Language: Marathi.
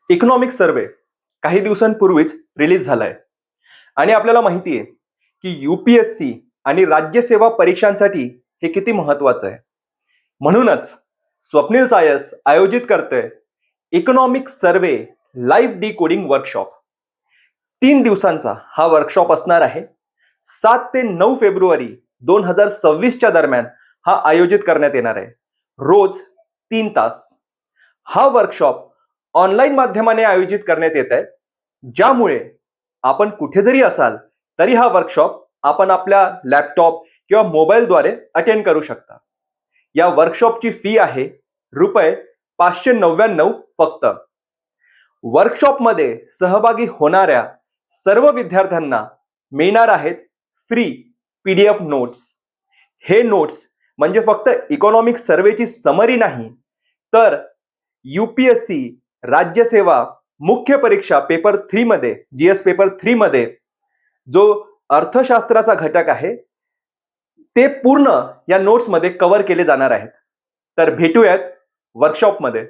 इकॉनॉमिक सर्वे काही दिवसांपूर्वीच रिलीज झालाय आणि आपल्याला माहिती आहे की यूपीएससी आणि राज्यसेवा परीक्षांसाठी हे किती महत्वाचं आहे. म्हणूनच स्वप्नील सायस आयोजित करतोय economic survey live D coding workshop. 3 दिवसांचा हा वर्कशॉप असणार आहे. 7 ते 9 फेब्रुवारी 2026 दरम्यान हा आयोजित करण्यात येणार आहे. रोज 3 तास हा वर्कशॉप ऑनलाईन माध्यमाने आयोजित करण्यात येत आहे, ज्यामुळे आपण कुठे जरी असाल तरी हा वर्कशॉप आपण आपल्या लॅपटॉप किंवा मोबाईलद्वारे अटेंड करू शकता. या वर्कशॉपची फी आहे ₹599 फक्त. वर्कशॉपमध्ये सहभागी होणाऱ्या सर्व विद्यार्थ्यांना मिळणार आहेत फ्री पीडीएफ नोट्स. हे नोट्स म्हणजे फक्त इकॉनॉमिक सर्वेची समरी नाही, तर यूपीएससी राज्यसेवा मुख्य परीक्षा पेपर 3 मध्ये जीएस पेपर 3 मध्ये जो अर्थशास्त्राचा घटक आहे ते पूर्ण या नोट्स मध्ये कव्हर केले जाणार आहेत. तर भेटूयात वर्कशॉपमध्ये.